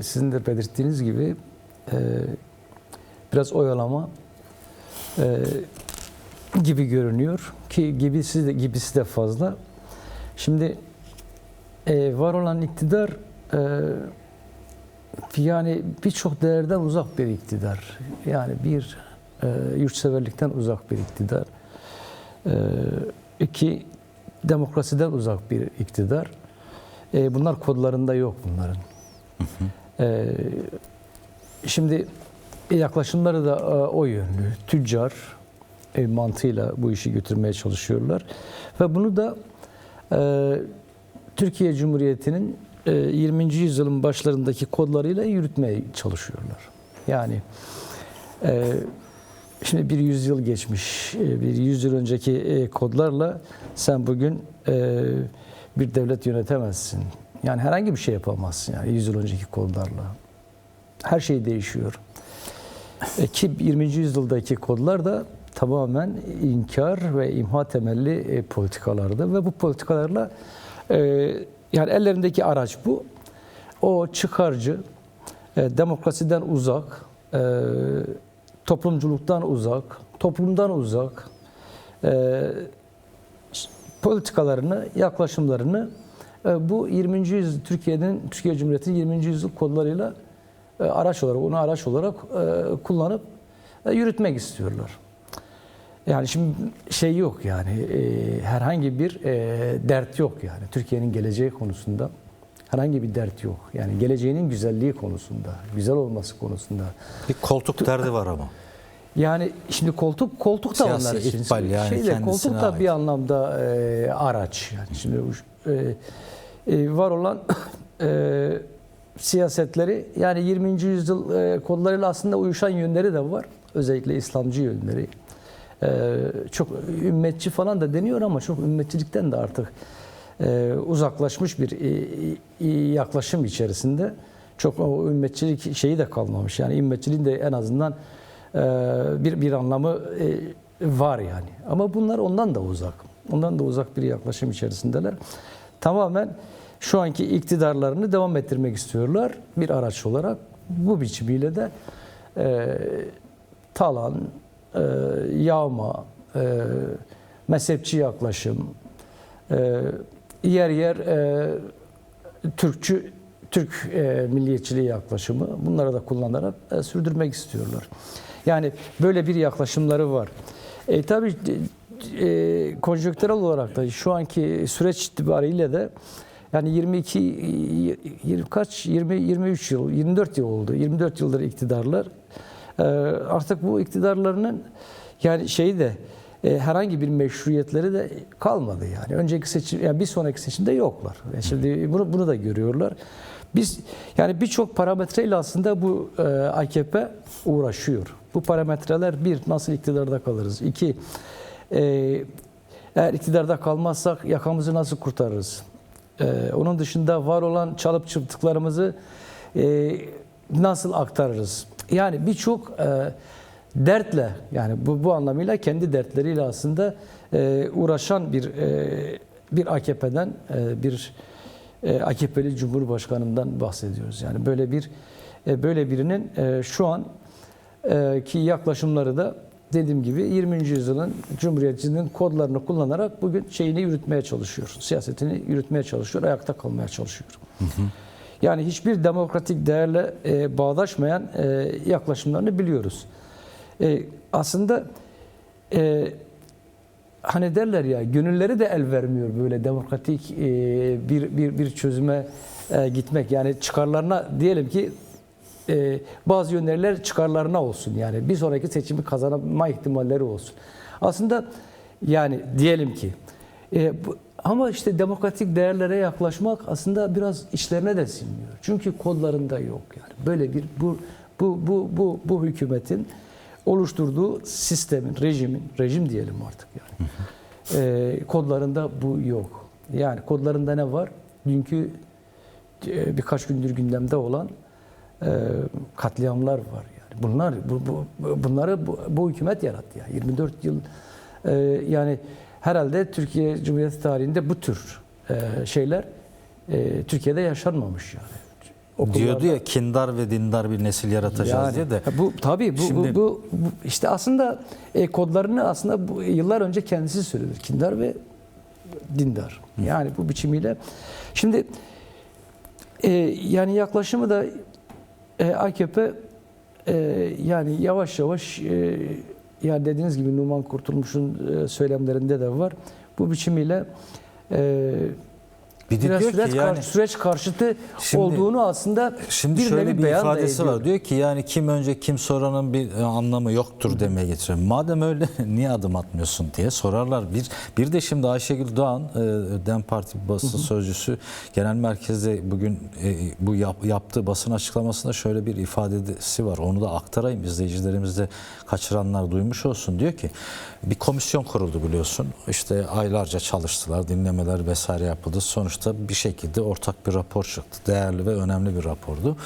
sizin de belirttiğiniz gibi biraz oyalama gibi görünüyor ki gibisi de fazla. Şimdi var olan iktidar yani birçok değerden uzak bir iktidar. Yani bir yurtseverlikten uzak bir iktidar. İki demokrasiden uzak bir iktidar. Bunlar kodlarında yok bunların. Şimdi yaklaşımları da o yönlü. Tüccar mantığıyla bu işi götürmeye çalışıyorlar. Ve bunu da Türkiye Cumhuriyeti'nin 20. yüzyılın başlarındaki kodlarıyla yürütmeye çalışıyorlar. Yani şimdi bir yüzyıl geçmiş, bir yüzyıl önceki kodlarla sen bugün bir devlet yönetemezsin. Yani herhangi bir şey yapamazsın yani 100 yıl önceki kodlarla. Her şey değişiyor. Ki 20. yüzyıldaki kodlar da tamamen inkar ve imha temelli politikalardı ve bu politikalarla yani ellerindeki araç bu. O çıkarcı, demokrasiden uzak, toplumculuktan uzak, toplumdan uzak politikalarını, yaklaşımlarını bu 20. yüzyıl Türkiye Cumhuriyeti'nin 20. yüzyıl kodlarıyla onu araç olarak kullanıp yürütmek istiyorlar. Yani şimdi şey yok yani herhangi bir dert yok yani Türkiye'nin geleceği konusunda herhangi bir dert yok. Yani geleceğinin güzelliği konusunda, güzel olması konusunda. Bir koltuk derdi var ama. Yani şimdi koltuk da onlar için. Yani koltuk da ait bir anlamda araç. Yani şimdi var olan siyasetleri yani 20. yüzyıl kodlarıyla aslında uyuşan yönleri de var. Özellikle İslamcı yönleri. Çok ümmetçi falan da deniyor ama çok ümmetçilikten de artık uzaklaşmış bir yaklaşım içerisinde. Çok o ümmetçilik şeyi de kalmamış. Yani ümmetçiliğin de en azından bir anlamı var yani. Ama bunlar ondan da uzak. Ondan da uzak bir yaklaşım içerisindeler. Tamamen şu anki iktidarlarını devam ettirmek istiyorlar bir araç olarak. Bu biçimiyle de talan, yağma, mezhepçi yaklaşım, yer yer Türk milliyetçiliği yaklaşımı bunları da kullanarak sürdürmek istiyorlar. Yani böyle bir yaklaşımları var. Tabii konjonktürel olarak da şu anki süreç itibariyle de yani 23 yıl, 24 yıl oldu. 24 yıldır iktidarlar. Artık bu iktidarlarının yani şeyi de herhangi bir meşruiyetleri de kalmadı yani. Önceki seçim yani bir sonraki seçimde yoklar. Yani şimdi bunu da görüyorlar. Biz yani birçok parametreyle aslında bu AKP uğraşıyor. Bu parametreler bir, nasıl iktidarda kalırız? İki, eğer iktidarda kalmazsak yakamızı nasıl kurtarırız? Onun dışında var olan çalıp çırptıklarımızı nasıl aktarırız? Yani birçok dertle yani bu anlamıyla kendi dertleriyle aslında uğraşan bir AKP'den bir AKP'li Cumhurbaşkanı'ndan bahsediyoruz. Yani böyle birinin şu an ki yaklaşımları da dediğim gibi 20. yüzyılın Cumhuriyetçiliğinin kodlarını kullanarak bugün şeyini yürütmeye çalışıyor. Siyasetini yürütmeye çalışıyor, ayakta kalmaya çalışıyor. Yani hiçbir demokratik değerle bağdaşmayan yaklaşımlarını biliyoruz. Aslında hani derler ya gönülleri de el vermiyor böyle demokratik bir çözüme gitmek. Yani çıkarlarına diyelim ki bazı yönlerler çıkarlarına olsun. Yani bir sonraki seçimi kazanma ihtimalleri olsun. Aslında yani diyelim ki ama işte demokratik değerlere yaklaşmak aslında biraz içlerine de sinmiyor. Çünkü kodlarında yok yani. Böyle bir bu hükümetin oluşturduğu sistemin, rejim diyelim artık yani. Kodlarında bu yok. Yani kodlarında ne var? Dünkü birkaç gündür gündemde olan katliamlar var yani. Bunları bu hükümet yarattı yani. 24 yıl yani herhalde Türkiye Cumhuriyeti tarihinde bu tür şeyler Türkiye'de yaşanmamış yani. Diyordu ya, kindar ve dindar bir nesil yaratacağız diye de. Bu tabii Şimdi- bu işte aslında kodlarını aslında bu, yıllar önce kendisi söyledi. Kindar ve dindar. Yani bu biçimiyle. Şimdi yani yaklaşımı da AKP yani yavaş yavaş yani dediğiniz gibi Numan Kurtulmuş'un söylemlerinde de var. Bu biçimiyle Bir de biraz diyor ki yani süreç karşıtı Şimdi- olduğunu aslında şimdi bir şöyle nevi bir beyan da ifadesi ediyor. var. Diyor ki yani kim önce kim soranın bir anlamı yoktur demeye getiriyor. Madem öyle niye adım atmıyorsun diye sorarlar. Bir de şimdi Ayşegül Doğan, DEM Parti basın sözcüsü, genel merkezde bugün bu yaptığı basın açıklamasında şöyle bir ifadesi var. Onu da aktarayım, izleyicilerimiz de kaçıranlar duymuş olsun. Diyor ki bir komisyon kuruldu biliyorsun. İşte aylarca çalıştılar, dinlemeler vesaire yapıldı. Sonuçta bir şekilde ortak bir rapor çıktı. Değerli ve önemli bir rapordu.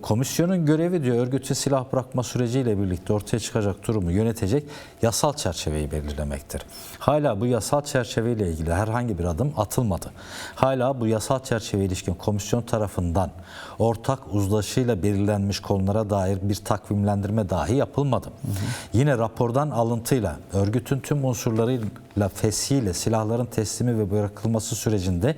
Komisyonun görevi diyor örgütün silah bırakma süreciyle birlikte ortaya çıkacak durumu yönetecek yasal çerçeveyi belirlemektir. Hala bu yasal çerçeveyle ilgili herhangi bir adım atılmadı. Hala bu yasal çerçeveye ilişkin komisyon tarafından ortak uzlaşıyla belirlenmiş konulara dair bir takvimlendirme dahi yapılmadı. Yine rapordan alıntıyla örgütün tüm unsurlarıyla feshiyle silahların teslimi ve bırakılması sürecinde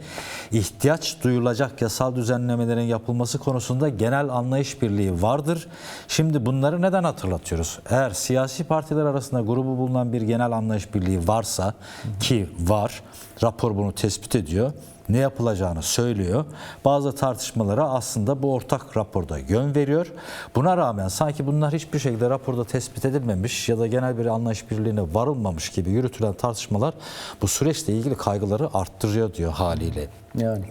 ihtiyaç duyulacak yasal düzenlemelerin yapılması konusunda genel anlayış birliği vardır. Şimdi bunları neden hatırlatıyoruz? Eğer siyasi partiler arasında grubu bulunan bir genel anlayış birliği varsa, ki var, rapor bunu tespit ediyor, ne yapılacağını söylüyor. Bazı tartışmalara aslında bu ortak raporda yön veriyor. Buna rağmen sanki bunlar hiçbir şekilde raporda tespit edilmemiş ya da genel bir anlayış birliğine varılmamış gibi yürütülen tartışmalar bu süreçle ilgili kaygıları arttırıyor diyor haliyle.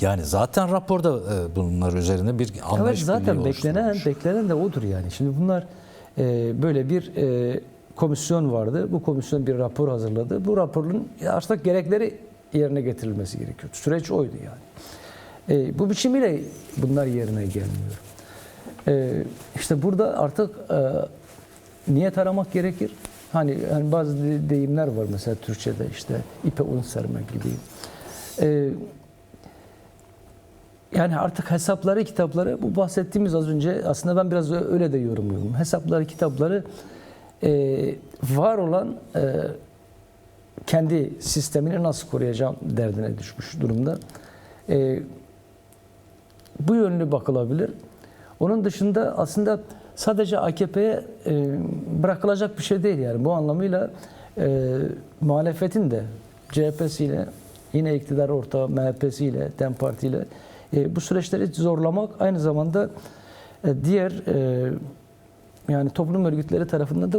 Yani zaten raporda bunlar üzerine bir anlayış evet, zaten birliği oluşturulmuş. beklenen de odur yani. Şimdi bunlar böyle bir komisyon vardı. Bu komisyon bir rapor hazırladı. Bu raporun artık gerekleri yerine getirilmesi gerekiyor. Süreç oydu yani. Bu biçimiyle bunlar yerine gelmiyor. İşte burada artık niyet aramak gerekir. Hani bazı deyimler var mesela Türkçe'de, işte ipe un sermek gibi. Yani artık hesapları, kitapları, bu bahsettiğimiz az önce aslında ben biraz öyle de yorumluyorum. Hesapları, kitapları var olan kendi sistemini nasıl koruyacağım derdine düşmüş durumda. Bu yönlü bakılabilir. Onun dışında aslında sadece AKP'ye bırakılacak bir şey değil yani. Bu anlamıyla muhalefetin de CHP'siyle, yine iktidar ortağı MHP'siyle, DEM Parti ile bu süreçleri zorlamak, aynı zamanda diğer yani toplum örgütleri tarafından da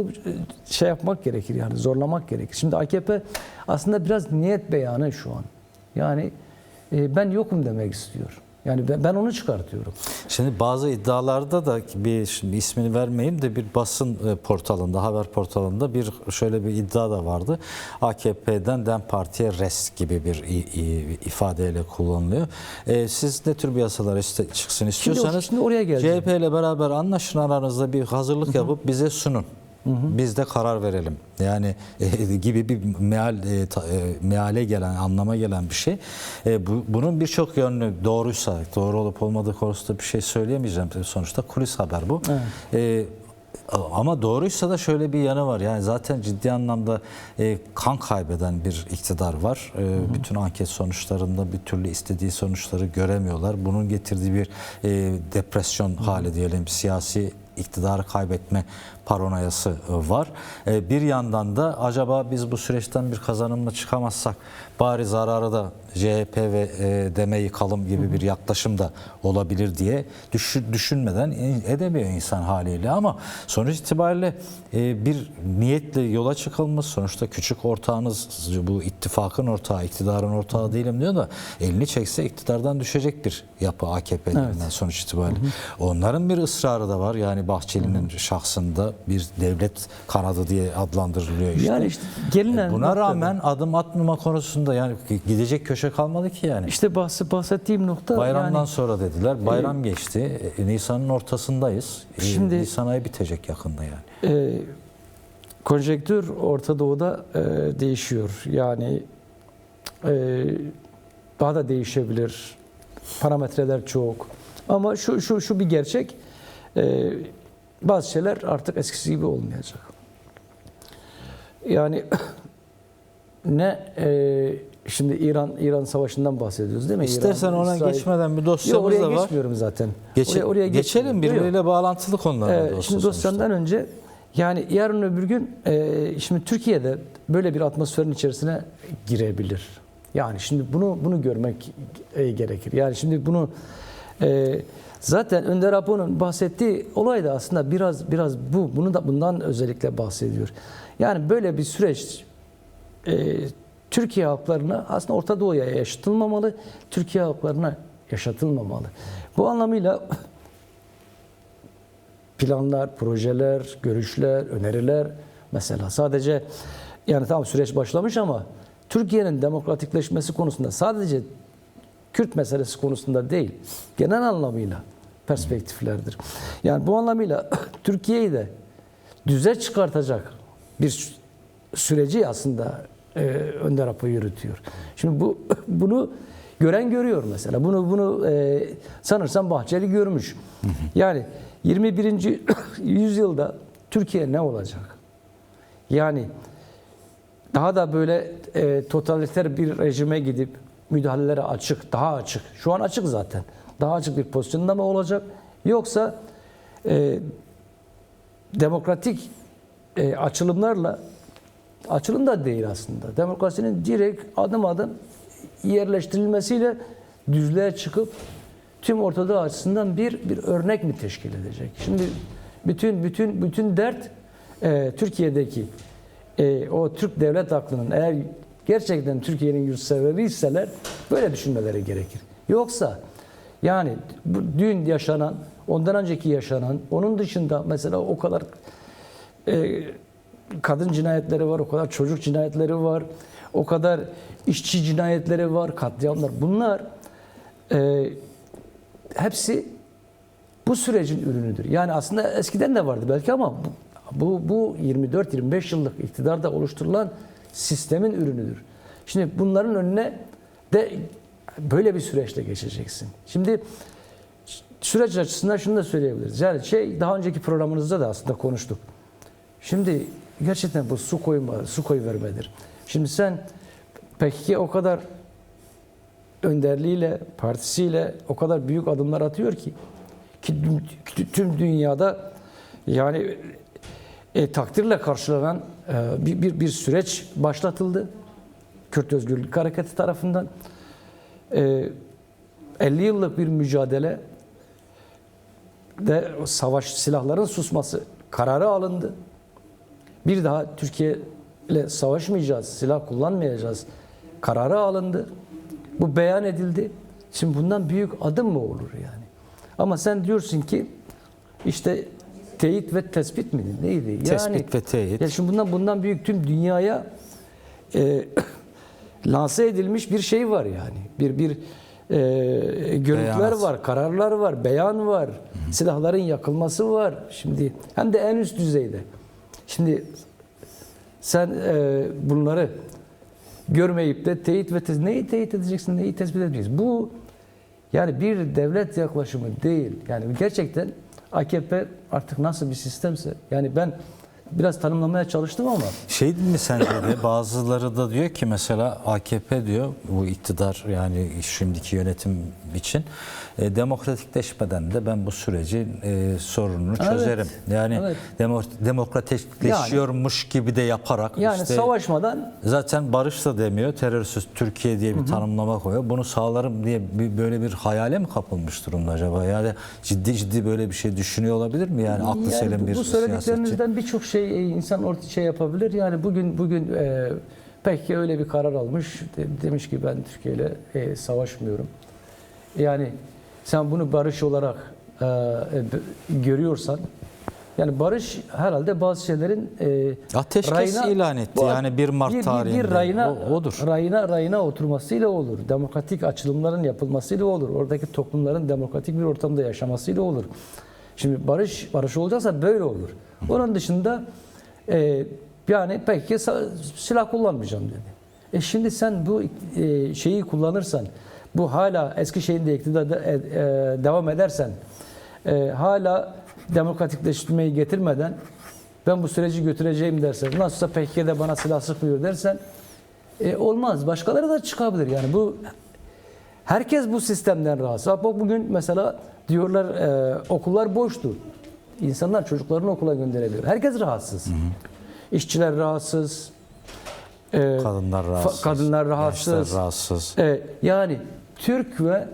şey yapmak gerekir, yani zorlamak gerekir. Şimdi AKP aslında biraz niyet beyanı şu an. Yani ben yokum demek istiyor. Yani ben onu çıkartıyorum. Şimdi bazı iddialarda da şimdi ismini vermeyeyim de bir basın portalında, haber portalında şöyle bir iddia da vardı. AKP'den DEM Parti'ye rest gibi bir ifadeyle kullanılıyor. Siz ne tür bir yasalar çıksın istiyorsanız şimdi oraya geleceğim. CHP ile beraber anlaşın, aranızda bir hazırlık yapıp bize sunun. Biz de karar verelim. Yani gibi bir meale gelen, anlama gelen bir şey. Bunun birçok yönlü doğruysa, doğru olup olmadığı konusunda bir şey söyleyemeyeceğim. Sonuçta kulis haber bu. Evet. Ama doğruysa da şöyle bir yanı var. Yani zaten ciddi anlamda kan kaybeden bir iktidar var. Bütün anket sonuçlarında bir türlü istediği sonuçları göremiyorlar. Bunun getirdiği bir depresyon hali diyelim, siyasi iktidarı kaybetme paranoyası var. Bir yandan da acaba biz bu süreçten bir kazanımla çıkamazsak bari zararı da CHP ve DEM'e yıkalım gibi bir yaklaşım da olabilir diye düşünmeden edemiyor insan haliyle. Ama sonuç itibariyle bir niyetle yola çıkılmış. Sonuçta küçük ortağınız, bu ittifakın ortağı, iktidarın ortağı değilim diyor da elini çekse iktidardan düşecek bir yapı AKP'lerinden sonuç itibariyle. Onların bir ısrarı da var. Yani Bahçeli'nin şahsında bir devlet kanadı diye adlandırılıyor işte. Yani işte gelinen Buna rağmen adım atmama konusunda yani gidecek köşe kalmadı ki yani. İşte bahsettiğim nokta Bayramdan yani, sonra dediler. Bayram geçti. Nisan'ın ortasındayız. Şimdi Nisan ayı bitecek yakında yani. Konjektür Orta Doğu'da değişiyor. Yani daha da değişebilir. Parametreler çok. Ama şu bir gerçek, bazı şeyler artık eskisi gibi olmayacak. Yani şimdi İran savaşından bahsediyoruz değil mi? İstersen İran, ona İsrail. geçmeden bir Yok, dosyamız oraya da var. geçmiyorum zaten. Geçelim geçmiyorum. Yok. birbiriyle bağlantılı konular. Şimdi dosyandan önce, yani yarın öbür gün şimdi Türkiye'de böyle bir atmosferin içerisine girebilir. Yani şimdi bunu görmek gerekir. Yani şimdi bunu zaten Önder Apo'nun bahsettiği olay da aslında biraz bundan özellikle bahsediyor. Yani böyle bir süreç Türkiye halklarına, aslında Orta Doğu'ya yaşatılmamalı, Türkiye halklarına yaşatılmamalı. Bu anlamıyla planlar, projeler, görüşler, öneriler, mesela sadece, yani tamam süreç başlamış ama Türkiye'nin demokratikleşmesi konusunda sadece Kürt meselesi konusunda değil, genel anlamıyla perspektiflerdir. Yani bu anlamıyla Türkiye'yi de düze çıkartacak bir süreci aslında Önder Apo yürütüyor. Şimdi bunu gören görüyor mesela. Bunu sanırsam Bahçeli görmüş. Yani 21. yüzyılda Türkiye ne olacak? Yani daha da böyle totaliter bir rejime gidip müdahalelere açık, daha açık. Şu an açık zaten. Daha açık bir pozisyonda mı olacak? Yoksa demokratik açılımlarla, açılım da değil aslında, demokrasinin direkt adım adım yerleştirilmesiyle düzlüğe çıkıp tüm Orta Doğu açısından bir örnek mi teşkil edecek? Şimdi bütün dert Türkiye'deki o Türk devlet aklının, eğer gerçekten Türkiye'nin yurtseveriyseler böyle düşünmeleri gerekir. Yoksa yani dün yaşanan, ondan önceki yaşanan, onun dışında mesela o kadar kadın cinayetleri var, o kadar çocuk cinayetleri var, o kadar işçi cinayetleri var, katliamlar. Bunlar hepsi bu sürecin ürünüdür. Yani aslında eskiden de vardı belki ama bu 24-25 yıllık iktidarda oluşturulan sistemin ürünüdür. Şimdi bunların önüne de böyle bir süreçle geçeceksin. Şimdi süreç açısından şunu da söyleyebiliriz. Yani daha önceki programımızda da aslında konuştuk. Şimdi gerçekten bu su koyuvermedir. Şimdi sen PKK o kadar önderliğiyle, partisiyle o kadar büyük adımlar atıyor ki tüm dünyada yani takdirle karşılanan bir süreç başlatıldı. Kürt Özgürlük Hareketi tarafından 50 yıllık bir mücadele de silahların susması kararı alındı. Bir daha Türkiye ile savaşmayacağız, silah kullanmayacağız kararı alındı. Bu beyan edildi. Şimdi bundan büyük adım mı olur yani? Ama sen diyorsun ki işte teyit ve tespit miydi? Neydi? Yani, tespit ve teyit. Ya şimdi bundan büyük tüm dünyaya lanse edilmiş bir şey var yani. Bir görüntüler Beyanat var, kararlar var, beyan var, silahların yakılması var. Şimdi hem de en üst düzeyde. Şimdi sen bunları görmeyip de teyit ve neyi teyit edeceksin, neyi tespit edeceksin? Bu yani bir devlet yaklaşımı değil. Yani gerçekten AKP artık nasıl bir sistemse, yani ben biraz tanımlamaya çalıştım ama. Şey mi sence de bazıları da diyor ki mesela AKP diyor bu iktidar yani şimdiki yönetim için demokratikleşmeden de ben bu sürecin sorununu çözerim. Yani evet. demokratikleşiyormuş gibi de yaparak yani işte savaşmadan zaten barış da demiyor, terörsüz Türkiye diye bir tanımlama koyuyor. Bunu sağlarım diye böyle bir hayale mi kapılmış durumda acaba? Yani ciddi böyle bir şey düşünüyor olabilir mi? Yani aklı selim bir bu siyasetçi. söylediklerinizden birçok şey insan yapabilir. Yani bugün peki öyle bir karar almış. Demiş ki ben Türkiye ile savaşmıyorum. Yani sen bunu barış olarak görüyorsan, yani barış herhalde bazı şeylerin ateşkes ilan etti. Yani 1 Mart tarihinde. Odur. Rayına oturmasıyla olur. Demokratik açılımların yapılmasıyla olur. Oradaki toplumların demokratik bir ortamda yaşamasıyla olur. Şimdi barış olacaksa böyle olur. Onun dışında yani peki silah kullanmayacağım dedi. Şimdi sen bu şeyi kullanırsan, bu hala eski şeyinde iktidarda devam edersen, hala demokratikleştirmeyi getirmeden ben bu süreci götüreceğim dersen, nasılsa PKK'de bana silah sıkmıyor dersen olmaz. Başkaları da çıkabilir. Yani bu herkes bu sistemden rahatsız. Bak bugün mesela diyorlar okullar boştu. İnsanlar çocuklarını okula gönderemiyor. Herkes rahatsız. İşçiler rahatsız. Kadınlar rahatsız. Kadınlar rahatsız. Gençler rahatsız. Yani Türk ve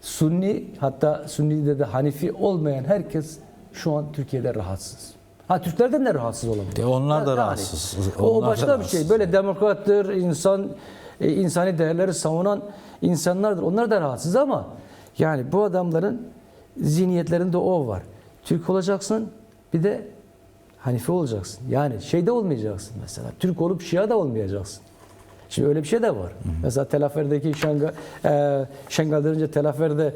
Sunni, hatta Sunni'de de Hanefi olmayan herkes şu an Türkiye'de rahatsız. Ha, Türklerden de rahatsız olamıyor. Onlar da Yani rahatsız. o Onlar da başka bir rahatsız. şey. Böyle demokrattır, insani değerleri savunan insanlardır. Onlar da rahatsız ama yani bu adamların zihniyetlerinde o var. Türk olacaksın, bir de Hanefi olacaksın. Yani şeyde olmayacaksın mesela. Türk olup Şia da olmayacaksın. Şimdi öyle bir şey de var. Mesela Tel Afer'deki Şengal'den önce Tel Afer'de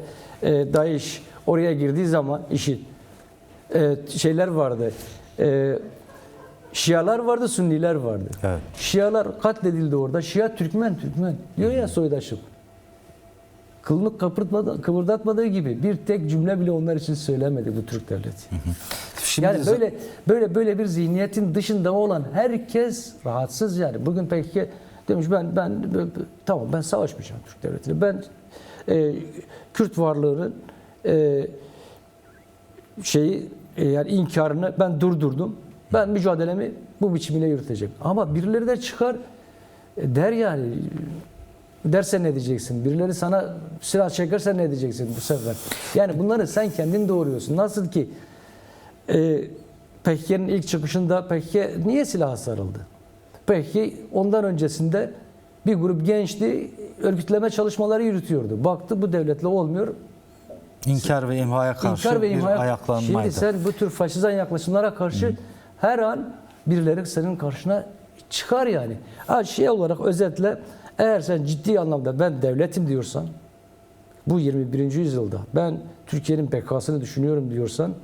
DAEŞ oraya girdiği zaman şeyler vardı. Şialar vardı, Sünniler vardı. Evet. Şialar katledildi orada. Şia Türkmen diyor ya soydaşım. Kılını kıpırdatmadığı gibi bir tek cümle bile onlar için söylemedi bu Türk devleti. Şimdi Yani böyle bir zihniyetin dışında olan herkes rahatsız yani. Bugün PKK demiş tamam ben savaşmayacağım Türk devletiyle. Ben Kürt varlığının yani inkarını ben durdurdum. Ben mücadelemi bu biçimiyle yürüteceğim. Ama birileri de çıkar der yani. Dersen ne diyeceksin? Birileri sana silah çekerse ne diyeceksin bu sefer? Yani bunları sen kendin doğuruyorsun. Nasıl ki PKK'nın ilk çıkışında PKK niye silaha sarıldı? PKK ondan öncesinde bir grup gençti, örgütleme çalışmaları yürütüyordu. Baktı bu devletle olmuyor. İnkar ve imhaya karşı bir ayaklanmaydı. Şimdi sen bu tür faşizan yaklaşımlara karşı her an birileri senin karşına çıkar yani. Olarak özetle eğer sen ciddi anlamda ben devletim diyorsan, bu 21. yüzyılda ben Türkiye'nin bekasını düşünüyorum diyorsan,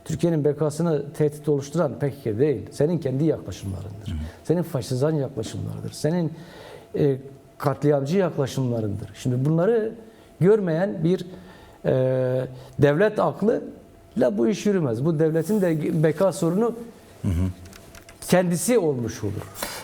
Türkiye'nin bekasını tehdit oluşturan PKK değil, senin kendi yaklaşımlarındır. Senin faşizan yaklaşımlarıdır. Senin katliamcı yaklaşımlarındır. Şimdi bunları görmeyen bir devlet aklıyla bu iş yürümez. Bu devletin de beka sorunu kendisi olmuş olur.